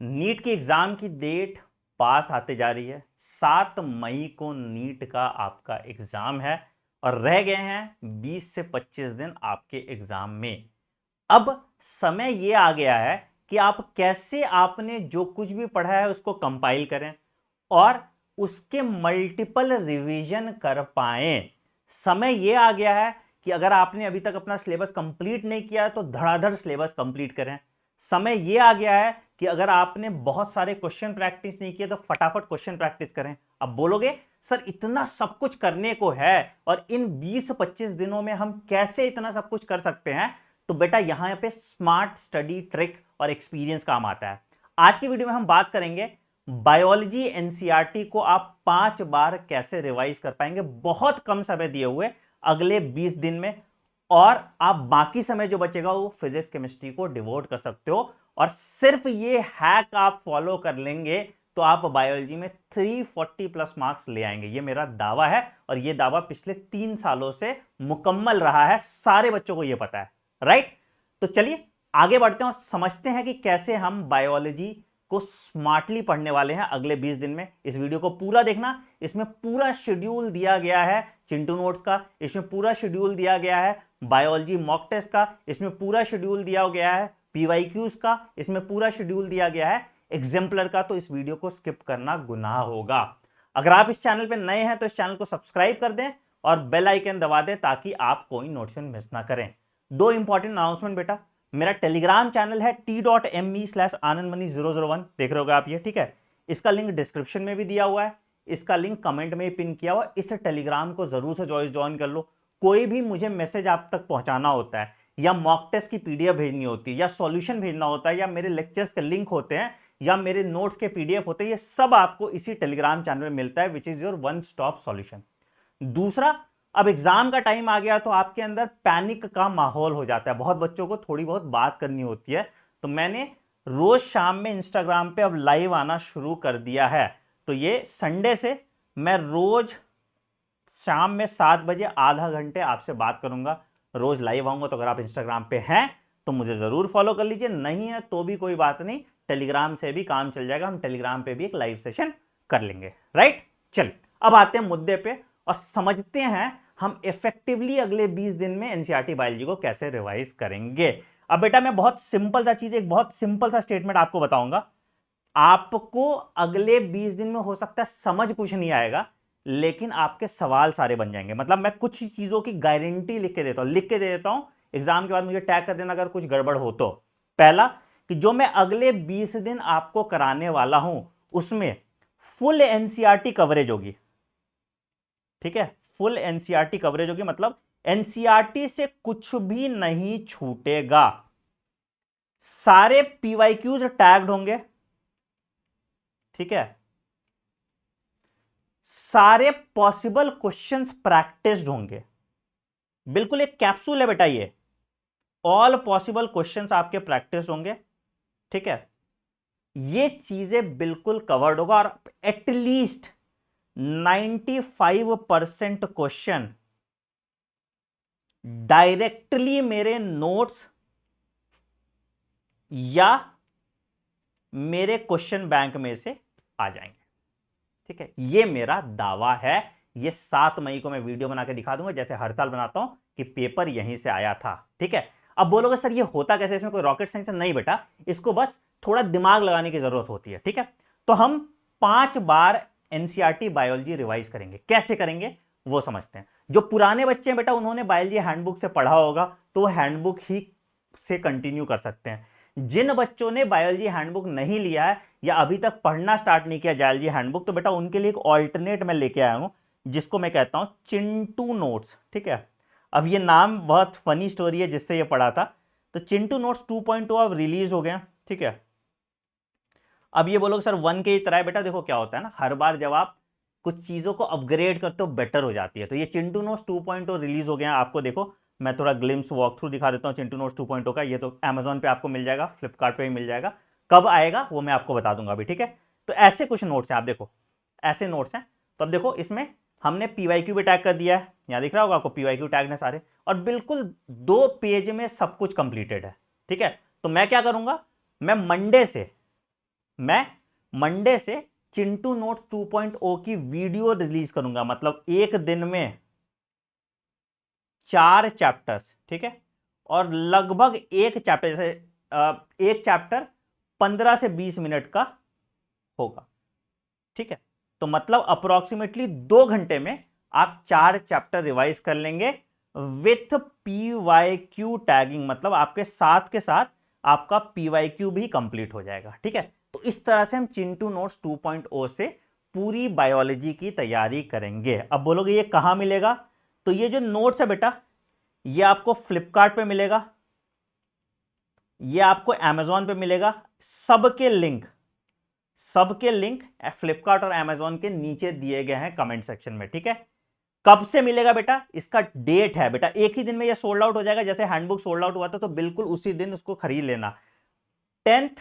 NEET की exam की date पास आते जा रही है। 7 मई को नीट का आपका एग्जाम है और रह गए हैं 20 से 25 दिन आपके एग्जाम में। अब समय यह आ गया है कि आप कैसे आपने जो कुछ भी पढ़ा है उसको कंपाइल करें और उसके मल्टीपल रिवीजन कर पाए। समय यह आ गया है कि अगर आपने अभी तक अपना सिलेबस कंप्लीट नहीं किया है तो धड़ाधड़ सिलेबस कंप्लीट करें। समय यह आ गया है कि अगर आपने बहुत सारे क्वेश्चन प्रैक्टिस नहीं किए तो फटाफट क्वेश्चन प्रैक्टिस करें। अब बोलोगे सर इतना सब कुछ करने को है और इन 20-25 दिनों में हम कैसे इतना सब कुछ कर सकते हैं? तो बेटा यहां पे स्मार्ट स्टडी ट्रिक और एक्सपीरियंस काम आता है। आज की वीडियो में हम बात करेंगे बायोलॉजी एनसीईआरटी को आप 5 बार कैसे रिवाइज कर पाएंगे बहुत कम समय दिए हुए अगले 20 दिन में, और आप बाकी समय जो बचेगा वो फिजिक्स केमिस्ट्री को डिवोट कर सकते हो। और सिर्फ ये हैक आप फॉलो कर लेंगे तो आप बायोलॉजी में 340 प्लस मार्क्स ले आएंगे। ये मेरा दावा है और ये दावा पिछले 3 सालों से मुकम्मल रहा है, सारे बच्चों को ये पता है। राइट? तो चलिए आगे बढ़ते हैं और समझते हैं कि कैसे हम बायोलॉजी को स्मार्टली पढ़ने वाले हैं अगले 20 दिन में। इस वीडियो को पूरा देखना, इसमें पूरा शेड्यूल दिया गया है चिंटू नोट्स का, इसमें पूरा शेड्यूल दिया गया है बायोलॉजी मॉक टेस्ट का, इसमें पूरा शेड्यूल दिया गया है पीवाईक्यूज का, इसमें पूरा शेड्यूल दिया गया है एग्जाम्पलर का। तो इस वीडियो को स्किप करना गुनाह होगा। अगर आप इस चैनल पर नए हैं तो इस चैनल को सब्सक्राइब कर दें और बेल आइकन दबा दें ताकि आप कोई नोटिफिकेशन मिस ना करें। दो इंपॉर्टेंट अनाउंसमेंट बेटा, मेरा टेलीग्राम चैनल है t.me/anandmani001, देख रहे होगे आप ये, ठीक है। इसका लिंक डिस्क्रिप्शन में भी दिया हुआ है, इसका लिंक कमेंट में पिन किया हुआ। इस टेलीग्राम को जरूर से ज्वाइन कर लो। कोई भी मुझे मैसेज आप तक पहुंचाना होता है या मॉक टेस्ट की पीडीएफ भेजनी होती है या सॉल्यूशन भेजना होता है या मेरे लेक्चर्स के लिंक होते हैं या मेरे नोट्स के पीडीएफ होते हैं, ये सब आपको इसी टेलीग्राम चैनल में मिलता है, which is your one stop solution. दूसरा, अब एग्जाम का टाइम आ गया तो आपके अंदर पैनिक का माहौल हो जाता है, बहुत बच्चों को थोड़ी बहुत बात करनी होती है। तो मैंने रोज शाम में इंस्टाग्राम पे अब लाइव आना शुरू कर दिया है। तो ये संडे से मैं रोज शाम में 7 बजे आधा घंटे आपसे बात करूंगा, रोज लाइव आऊंगा। तो अगर आप इंस्टाग्राम पे हैं तो मुझे जरूर फॉलो कर लीजिए, नहीं है तो भी कोई बात नहीं, टेलीग्राम से भी काम चल जाएगा। हम टेलीग्राम पे भी एक लाइव सेशन कर लेंगे। राइट? चल अब आते हैं मुद्दे पे और समझते हैं हम इफेक्टिवली अगले 20 दिन में एनसीईआरटी बायोलॉजी को कैसे रिवाइज करेंगे। अब बेटा मैं बहुत सिंपल सा चीज, एक बहुत सिंपल सा स्टेटमेंट आपको बताऊंगा। आपको अगले 20 दिन में हो सकता है समझ कुछ नहीं आएगा लेकिन आपके सवाल सारे बन जाएंगे। मतलब मैं कुछ चीजों की गारंटी लिख के देता हूं, लिख के दे देता हूं, एग्जाम के बाद मुझे टैग कर देना अगर कुछ गड़बड़ हो तो। पहला, कि जो मैं अगले 20 दिन आपको कराने वाला हूं उसमें फुल एनसीईआरटी कवरेज होगी। ठीक है? फुल एनसीईआरटी कवरेज होगी, मतलब एनसीईआरटी से कुछ भी नहीं छूटेगा। सारे पीवाईक्यूज टैग्ड होंगे। ठीक है? सारे पॉसिबल क्वेश्चंस प्रैक्टिस्ड होंगे। बिल्कुल एक कैप्सूल है बेटा ये, ऑल पॉसिबल क्वेश्चंस आपके प्रैक्टिस होंगे। ठीक है? ये चीजें बिल्कुल कवर्ड होगा और एटलीस्ट 95% क्वेश्चन डायरेक्टली मेरे नोट्स या मेरे क्वेश्चन बैंक में से आ जाएंगे। ठीक है? ये मेरा दावा है। ये 7 मई को मैं वीडियो बना के दिखा दूंगा जैसे हर साल बनाता हूं कि पेपर यहीं से आया था। ठीक है? अब बोलोगे सर ये होता कैसे, इसमें कोई रॉकेट साइंस नहीं बेटा, इसको बस थोड़ा दिमाग लगाने की जरूरत होती है। ठीक है? तो हम 5 बार एनसीईआरटी बायोलॉजी रिवाइज करेंगे। कैसे करेंगे वो समझते हैं। जो पुराने बच्चे हैं बेटा उन्होंने बायोलॉजी हैंडबुक से पढ़ा होगा तो वो हैंडबुक ही से कंटिन्यू कर सकते हैं। जिन बच्चों ने बायोलॉजी हैंडबुक नहीं लिया है या अभी तक पढ़ना स्टार्ट नहीं किया बायोलॉजी हैंडबुक, तो बेटा उनके लिए एक ऑल्टरनेट मैं लेके आया हूं जिसको मैं कहता हूं चिंटू नोट्स। ठीक है? अब ये नाम बहुत फनी स्टोरी है जिससे ये पढ़ा था। तो चिंटू नोट्स 2.0 अब रिलीज हो गया। ठीक है? अब ये बोलोगे सर 1 के तरह है बेटा, देखो क्या होता है ना, हर बार जब आप कुछ चीजों को अपग्रेड करते हो बेटर हो जाती है। तो ये चिंटू नोट्स 2.0 रिलीज हो गया। आपको देखो मैं थोड़ा ग्लिम्स वॉक थ्रू दिखा देता हूँ चिंटू नोट्स 2.0 का। ये तो अमेजोन पे आपको मिल जाएगा, फ्लिपकार्ट पे भी मिल जाएगा, कब आएगा वो मैं आपको बता दूंगा अभी। ठीक है? तो ऐसे कुछ नोट्स हैं, आप देखो ऐसे नोट्स हैं। तो अब देखो इसमें हमने पीवाईक्यू भी टैग कर दिया है, यहां दिख रहा होगा आपको पीवाईक्यू टैग है सारे, और बिल्कुल 2 पेज में सब कुछ कंप्लीटेड है। ठीक है? तो मैं क्या करूंगा, मैं मंडे से मैं मंडे से चिंटू नोट्स 2.0 की वीडियो रिलीज करूंगा, मतलब एक दिन में 4 चैप्टर्स, ठीक है। और लगभग एक चैप्टर, जैसे एक चैप्टर 15 से 20 मिनट का होगा, ठीक है। तो मतलब अप्रोक्सीमेटली 2 घंटे में आप 4 चैप्टर रिवाइज कर लेंगे विथ PYQ टैगिंग, मतलब आपके साथ के साथ आपका PYQ भी कंप्लीट हो जाएगा, ठीक है। तो इस तरह से हम चिंटू नोट्स 2.0 से पूरी बायोलॉजी की तैयारी करेंगे। अब बोलोगे ये कहां मिलेगा, तो ये जो नोट्स है बेटा, ये आपको फ्लिपकार्ट पे मिलेगा, ये आपको अमेजॉन पे मिलेगा। सबके लिंक फ्लिपकार्ट और अमेजॉन के नीचे दिए गए हैं कमेंट सेक्शन में, ठीक है। कब से मिलेगा बेटा, इसका डेट है बेटा, एक ही दिन में ये सोल्ड आउट हो जाएगा, जैसे हैंडबुक सोल्ड आउट हुआ था, तो बिल्कुल उसी दिन उसको खरीद लेना। 10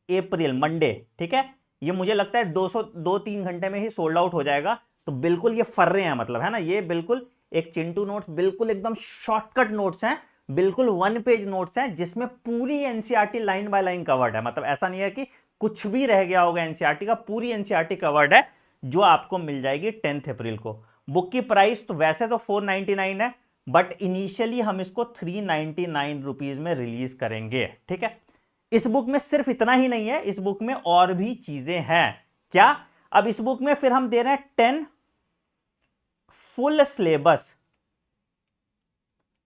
अप्रैल मंडे, ठीक है। ये मुझे लगता है 2-3 घंटे में ही सोल्ड आउट हो जाएगा। तो बिल्कुल ये फर्रे हैं, मतलब है ना, ये बिल्कुल एक चिंटू नोट्स, बिल्कुल एकदम शॉर्टकट नोट्स हैं, बिल्कुल 1 पेज नोट्स हैं, जिसमें पूरी NCERT line by line covered है। मतलब ऐसा नहीं है कि कुछ भी रह गया होगा एनसीईआरटी का, पूरी एनसीईआरटी कवर्ड है, जो आपको मिल जाएगी 10 अप्रैल को। बुक की प्राइस तो वैसे तो 499 है, बट इनिशियली हम इसको 399 रुपीज में रिलीज करेंगे, ठीक है। इस बुक में सिर्फ इतना ही नहीं है, इस बुक में और भी चीजें हैं। क्या, अब इस बुक में फिर हम दे रहे हैं 10 full syllabus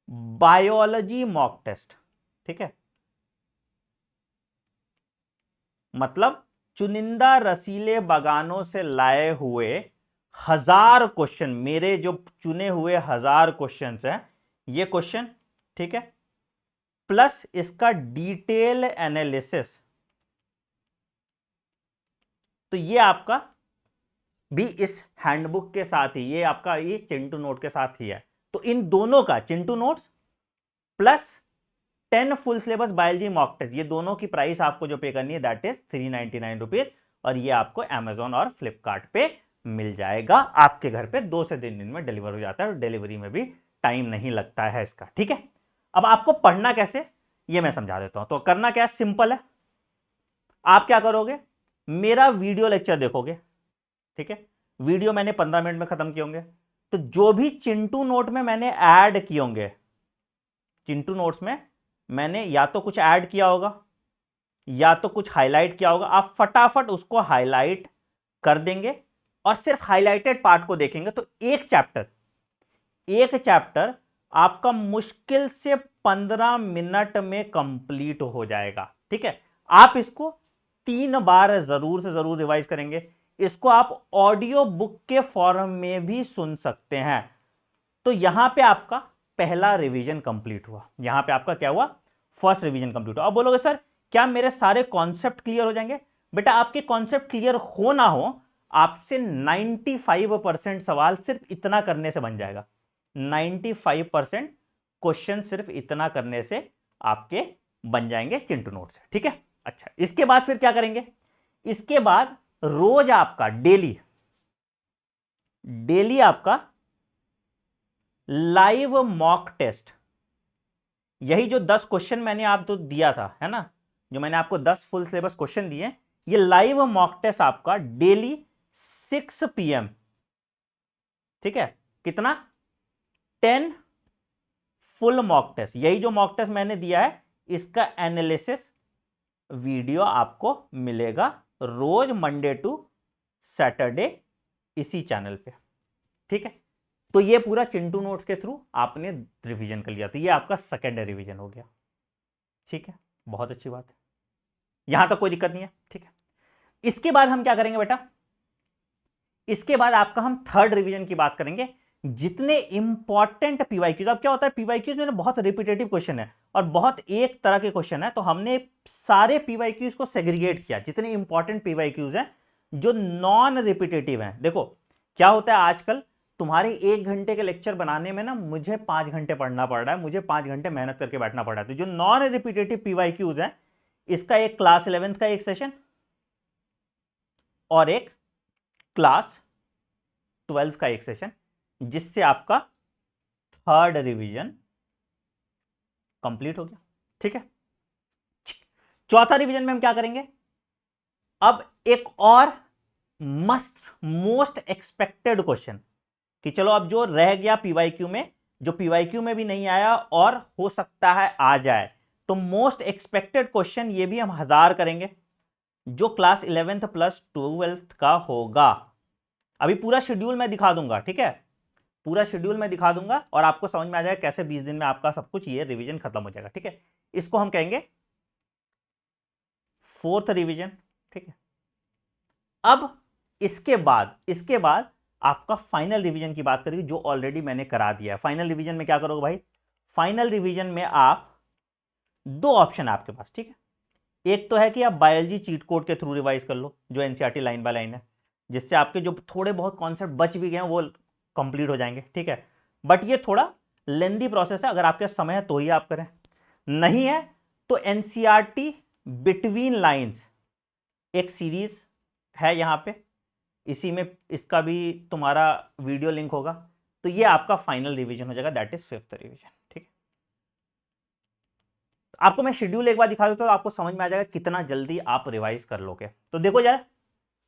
biology mock test, ठीक है। मतलब चुनिंदा रसीले बगानों से लाए हुए 1000 क्वेश्चन, मेरे जो चुने हुए 1000 क्वेश्चन हैं, ये क्वेश्चन, ठीक है, प्लस इसका डिटेल एनालिसिस, तो ये आपका भी इस हैंडबुक के साथ ही, ये आपका ये चिंटू नोट के साथ ही है। तो इन दोनों का, Chintu notes plus 10 full syllabus biology mock test, ये दोनों की प्राइस आपको जो पे करनी है दैट इज 399 रुपीज, और ये आपको अमेजॉन और फ्लिपकार्ट पे मिल जाएगा। आपके घर पे 2 से 3 दिन में डिलीवर हो जाता है, और डिलीवरी में भी टाइम नहीं लगता है इसका, ठीक है। अब आपको पढ़ना कैसे, ये मैं समझा देता हूं। तो करना क्या है, सिंपल है। आप क्या करोगे, मेरा वीडियो लेक्चर देखोगे, ठीक है। वीडियो मैंने 15 मिनट में खत्म किए होंगे, तो जो भी चिंटू नोट में मैंने ऐड किए होंगे, चिंटू नोट्स में मैंने या तो कुछ ऐड किया होगा या तो कुछ हाईलाइट किया होगा, आप फटाफट उसको हाईलाइट कर देंगे और सिर्फ हाईलाइटेड पार्ट को देखेंगे, तो एक चैप्टर आपका मुश्किल से 15 मिनट में कंप्लीट हो जाएगा, ठीक है। आप इसको 3 बार जरूर से जरूर रिवाइज करेंगे। इसको आप ऑडियो बुक के फॉर्म में भी सुन सकते हैं। तो यहां पे आपका पहला रिवीजन कंप्लीट हुआ, यहां पे आपका क्या हुआ, फर्स्ट रिवीजन कंप्लीट हुआ। अब बोलोगे सर क्या मेरे सारे कॉन्सेप्ट क्लियर हो जाएंगे, बेटा आपके कॉन्सेप्ट क्लियर हो ना हो, आपसे 95% सवाल सिर्फ इतना करने से बन जाएगा। 95% क्वेश्चन सिर्फ इतना करने से आपके बन जाएंगे चिंटू नोट से, ठीक है। अच्छा, इसके बाद फिर क्या करेंगे, इसके बाद रोज आपका डेली डेली आपका लाइव मॉक टेस्ट, यही जो 10 क्वेश्चन मैंने आपको दिया था, है ना, जो मैंने आपको 10 फुल सिलेबस क्वेश्चन दिए, ये लाइव मॉक टेस्ट आपका डेली 6 PM, ठीक है। कितना, 10 फुल मॉक टेस्ट, यही जो मॉक टेस्ट मैंने दिया है, इसका एनालिसिस वीडियो आपको मिलेगा रोज मंडे टू सैटरडे इसी चैनल पे, ठीक है। तो ये पूरा चिंटू नोट्स के थ्रू आपने रिवीजन कर लिया, तो ये आपका सेकेंड रिवीजन हो गया, ठीक है। बहुत अच्छी बात है, यहां तक कोई दिक्कत नहीं है, ठीक है। इसके बाद हम क्या करेंगे बेटा, इसके बाद आपका हम थर्ड रिवीजन की बात करेंगे। जितने इंपॉर्टेंट पीवाईक्यूज, अब क्या होता है पीवाईक्यूज में बहुत रिपीटेटिव क्वेश्चन है और बहुत एक तरह के क्वेश्चन है, तो हमने सारे पीवाईक्यूज को सेग्रीगेट किया, जितने इंपॉर्टेंट पीवाईक्यूज हैं जो नॉन रिपीटेटिव हैं। देखो क्या होता है आजकल, तुम्हारे 1 घंटे के लेक्चर बनाने में ना मुझे 5 घंटे पढ़ना पड़ रहा है, मुझे 5 घंटे मेहनत करके बैठना पड़ रहा है। तो जो नॉन रिपीटेटिव पीवाईक्यूज है, इसका एक क्लास 11th का एक सेशन और एक क्लास 12th का एक सेशन, जिससे आपका थर्ड रिवीजन कंप्लीट हो गया, ठीक है। चौथा रिवीजन में हम क्या करेंगे, अब एक और मोस्ट एक्सपेक्टेड क्वेश्चन कि चलो अब जो रह गया पीवाईक्यू में, जो पीवाईक्यू में भी नहीं आया और हो सकता है आ जाए, तो मोस्ट एक्सपेक्टेड क्वेश्चन ये भी हम 1000 करेंगे, जो क्लास 11th प्लस 12th का होगा। अभी पूरा शेड्यूल मैं दिखा दूंगा, ठीक है, पूरा शेड्यूल मैं दिखा दूंगा और आपको समझ में आ जाएगा कैसे 20 दिन में आपका सब कुछ ये रिवीजन खत्म हो जाएगा, ठीक है। इसको हम कहेंगे 4th रिवीजन, ठीक है। अब इसके बाद आपका फाइनल रिवीजन की बात करेंगे, जो ऑलरेडी मैंने करा दिया है। फाइनल रिवीजन में क्या करोगे भाई? फाइनल रिवीजन में आप दो ऑप्शन है आपके पास, ठीक है। एक तो है कि आप बायोलॉजी चीट कोड के थ्रू रिवाइज कर लो, जो एनसीईआरटी लाइन बाय लाइन है, जिससे आपके जो थोड़े बहुत कॉन्सेप्ट बच भी गए हैं वो कंप्लीट हो जाएंगे, ठीक है। बट ये थोड़ा लेंदी प्रोसेस है, अगर आपके समय है तो ही आप करें, नहीं है तो एनसीईआरटी बिटवीन लाइंस एक सीरीज है यहां पे, इसी में इसका भी तुम्हारा वीडियो लिंक होगा, तो ये आपका फाइनल रिवीजन हो जाएगा, दैट इज 5th रिवीजन, ठीक है। आपको मैं शेड्यूल एक बार दिखा देता हूं तो आपको समझ में आ जाएगा कितना जल्दी आप रिवाइज कर लोगे। तो देखो जरा,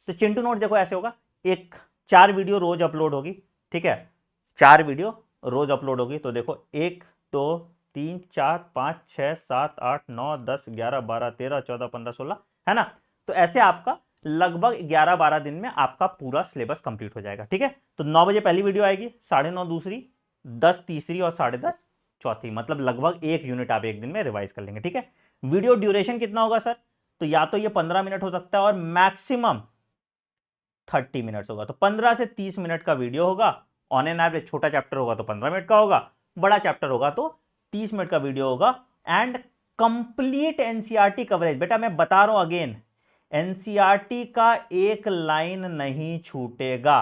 तो चिंटू नोट देखो ऐसे होगा, एक 4 वीडियो रोज अपलोड होगी, ठीक है, 4 वीडियो रोज अपलोड होगी। तो देखो 1 2 3 4 5 6 7 8 9 10 11 12 13 14 15 16, है ना। तो ऐसे आपका लगभग 11-12 दिन में आपका पूरा सिलेबस कंप्लीट हो जाएगा, ठीक है। तो 9 बजे पहली वीडियो आएगी, 9:30 दूसरी, 10 तीसरी और 10:30 चौथी, मतलब लगभग 1 यूनिट आप एक दिन में रिवाइज कर लेंगे, ठीक है। वीडियो ड्यूरेशन कितना होगा सर? तो या तो ये 15 मिनट हो सकता है और मैक्सिमम 30 मिनट्स होगा, तो 15 से 30 मिनट का वीडियो होगा ऑन एन एवरेज। छोटा चैप्टर होगा तो 15 मिनट का होगा, बड़ा चैप्टर होगा तो 30 मिनट का वीडियो होगा। एंड कंप्लीट एनसीईआरटी कवरेज, बेटा मैं बता रहा हूं अगेन, एनसीईआरटी का एक लाइन नहीं छूटेगा,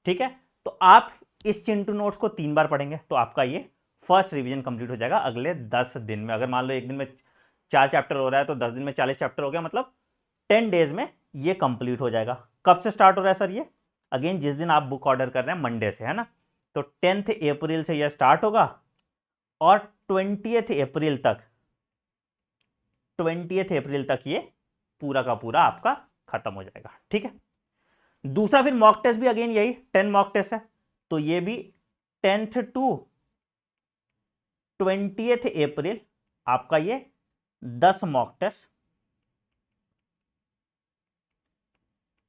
ठीक है। तो आप इस चिंटू नोट्स को 3 बार पढ़ेंगे तो आपका ये फर्स्ट रिवीजन कंप्लीट हो जाएगा अगले 10 दिन में। अगर मान लो एक दिन में 4 चैप्टर हो रहा है तो 10 दिन में 40 चैप्टर हो गया, मतलब 10 डेज में ये कंप्लीट हो जाएगा। कब से स्टार्ट हो रहा है सर ये? अगेन जिस दिन आप बुक ऑर्डर कर रहे हैं मंडे से, है ना। तो 10th अप्रैल से ये स्टार्ट होगा और 20th अप्रैल तक, 20th अप्रैल तक ये पूरा का पूरा आपका खत्म हो जाएगा, ठीक है। दूसरा फिर मॉक टेस्ट भी अगेन यही 10 मॉक टेस्ट है, तो ये भी 10th टू 20th अप्रैल आपका ये 10 मॉक टेस्ट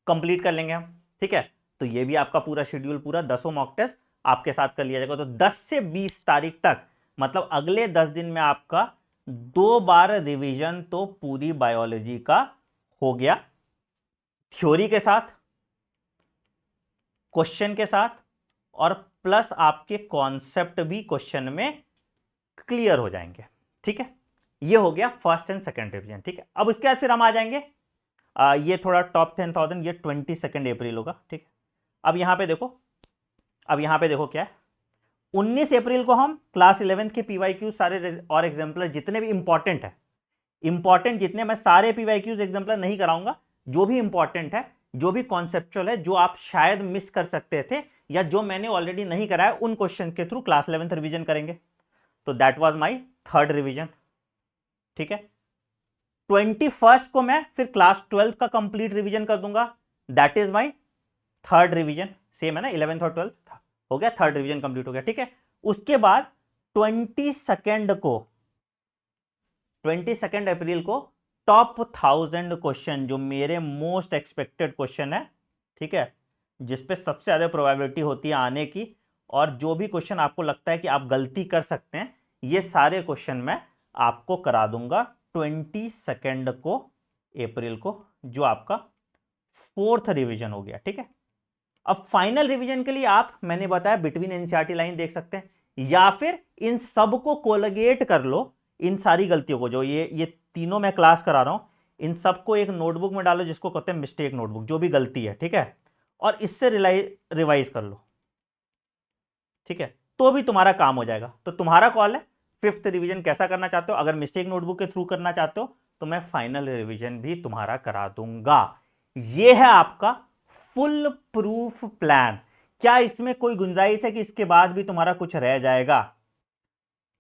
कंप्लीट कर लेंगे हम, ठीक है। तो ये भी आपका पूरा शेड्यूल, पूरा 10 मॉक टेस्ट आपके साथ कर लिया जाएगा। तो 10 से 20 तारीख तक, मतलब अगले 10 दिन में आपका 2 बार रिवीजन तो पूरी बायोलॉजी का हो गया, थ्योरी के साथ, क्वेश्चन के साथ, और प्लस आपके कॉन्सेप्ट भी क्वेश्चन में क्लियर हो जाएंगे, ठीक है। ये हो गया फर्स्ट एंड सेकंड रिवीजन, ठीक है। अब उसके बाद फिर हम आ जाएंगे, ये थोड़ा टॉप 10,000, ये 22 अप्रैल होगा, ठीक है। अब यहां पे देखो, अब यहां पे देखो क्या है, 19 अप्रैल को हम क्लास 11th के पीवाईक्यू सारे और एग्जाम्पलर जितने भी इंपॉर्टेंट है, इंपॉर्टेंट जितने, मैं सारे पीवाईक्यूज एग्जाम्पलर नहीं कराऊंगा, जो भी इंपॉर्टेंट है, जो भी कॉन्सेप्चुअल है, जो आप शायद मिस कर सकते थे या जो मैंने ऑलरेडी नहीं कराया, उन क्वेश्चन के थ्रू क्लास 11th रिवीजन करेंगे। तो that was my third revision, ठीक है। 21st को मैं फिर क्लास 12th का कंप्लीट रिवीजन कर दूंगा, that is my third revision. Same है ना, 11th और 12th था, हो गया, थर्ड रिवीजन कंप्लीट हो गया, ठीक है। उसके बाद 22 अप्रैल को टॉप 1000 क्वेश्चन, जो मेरे मोस्ट एक्सपेक्टेड क्वेश्चन है, ठीक है, जिसपे सबसे ज्यादा प्रोबेबिलिटी होती है आने की, और जो भी क्वेश्चन आपको लगता है कि आप गलती कर सकते हैं, ये सारे क्वेश्चन मैं आपको करा दूंगा 22 को अप्रैल को, जो आपका 4th रिवीजन हो गया, ठीक है। अब फाइनल रिवीजन के लिए आप, मैंने बताया बिटवीन एनसीईआरटी लाइन देख सकते हैं, या फिर इन सब को कोलगेट कर लो, इन सारी गलतियों को, जो ये तीनों मैं क्लास करा रहा हूं, इन सबको एक नोटबुक में डालो, जिसको कहते हैं मिस्टेक नोटबुक, जो भी गलती है, ठीक है, और इससे रिवाइज कर लो, ठीक है, तो भी तुम्हारा काम हो जाएगा। तो तुम्हारा कॉल है, 5th रिवीजन कैसा करना चाहते हो। अगर मिस्टेक नोटबुक के थ्रू करना चाहते हो तो मैं फाइनल रिवीजन भी तुम्हारा करा दूंगा। यह है आपका फुल प्रूफ प्लान। क्या इसमें कोई गुंजाइश है कि इसके बाद भी तुम्हारा कुछ रह जाएगा?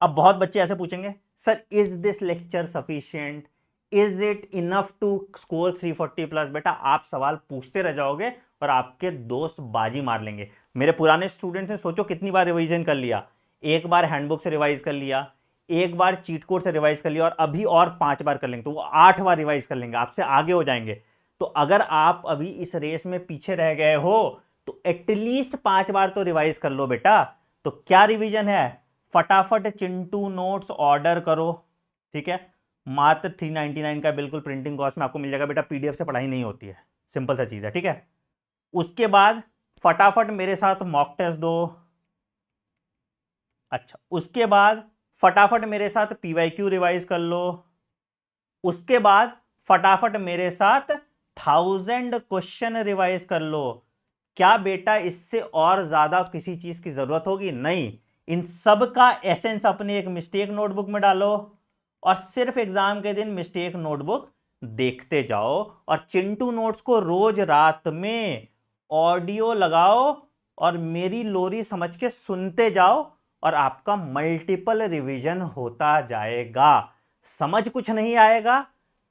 अब बहुत बच्चे ऐसे पूछेंगे, sir is this lecture sufficient, is it enough to score 340 plus? बेटा आप सवाल पूछते रह जाओगे और आपके दोस्त बाजी मार लेंगे। मेरे पुराने स्टूडेंट्स ने सोचो कितनी बार रिवीजन कर लिया, एक बार हैंडबुक से रिवाइज कर लिया, एक बार चीट कोड से रिवाइज कर लिया, और अभी और 5 बार कर लेंगे, तो वो 8 बार रिवाइज कर लेंगे, आपसे आगे हो जाएंगे। तो अगर आप अभी इस रेस में पीछे रह गए हो तो एटलीस्ट 5 बार तो रिवाइज कर लो बेटा। तो क्या रिवीजन है, फटाफट चिंटू नोट्स ऑर्डर करो, ठीक है। मात्र 399 का बिल्कुल प्रिंटिंग कॉस्ट में आपको मिल जाएगा बेटा। पीडीएफ से पढ़ाई नहीं होती है, सिंपल सा चीज है, ठीक है। उसके बाद फटाफट मेरे साथ मॉक टेस्ट दो। अच्छा, उसके बाद फटाफट मेरे साथ पीवाईक्यू रिवाइज कर लो। उसके बाद फटाफट मेरे साथ 1000 क्वेश्चन रिवाइज कर लो। क्या बेटा इससे और ज्यादा किसी चीज की जरूरत होगी? नहीं। इन सब का एसेंस अपने एक मिस्टेक नोटबुक में डालो और सिर्फ एग्जाम के दिन मिस्टेक नोटबुक देखते जाओ, और चिंटू नोट्स को रोज रात में ऑडियो लगाओ और मेरी लोरी समझ के सुनते जाओ, और आपका मल्टीपल रिवीजन होता जाएगा। समझ कुछ नहीं आएगा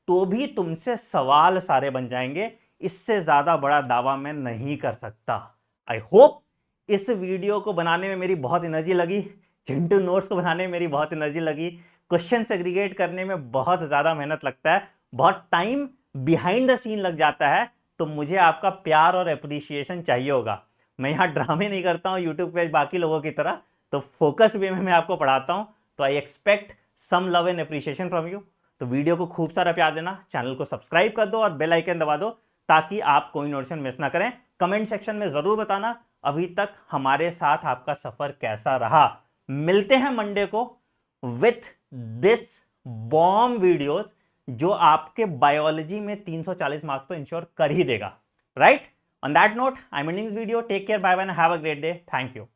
तो भी तुमसे सवाल सारे बन जाएंगे। इससे ज्यादा बड़ा दावा मैं नहीं कर सकता। आई होप इस वीडियो को बनाने में मेरी बहुत एनर्जी लगी, चिंटू नोट्स को बनाने में मेरी बहुत एनर्जी लगी, क्वेश्चन सेग्रीगेट करने में बहुत ज्यादा मेहनत लगता है, बहुत टाइम बिहाइंड द सीन लग जाता है। तो मुझे आपका प्यार और अप्रिसिएशन चाहिए होगा। मैं यहाँ ड्रामे नहीं करता हूँ यूट्यूब पे बाकी लोगों की तरह, तो फोकस वे में मैं आपको पढ़ाता हूँ। तो I expect some love and appreciation from you. तो वीडियो को खूब सारा प्यार देना, चैनल को सब्सक्राइब कर दो और बेल आइकन दबा दो ताकि आप कोई नोटिफिकेशन मिस ना करें। कमेंट सेक्शन में जरूर बताना अभी तक हमारे साथ आपका सफर कैसा रहा। मिलते हैं मंडे को विथ दिस बॉम्ब वीडियोस जो आपके बायोलॉजी में 340 मार्क्स तो इंश्योर कर ही देगा, right. On that note I am ending this video. Take care, bye bye, have a great day, thank you.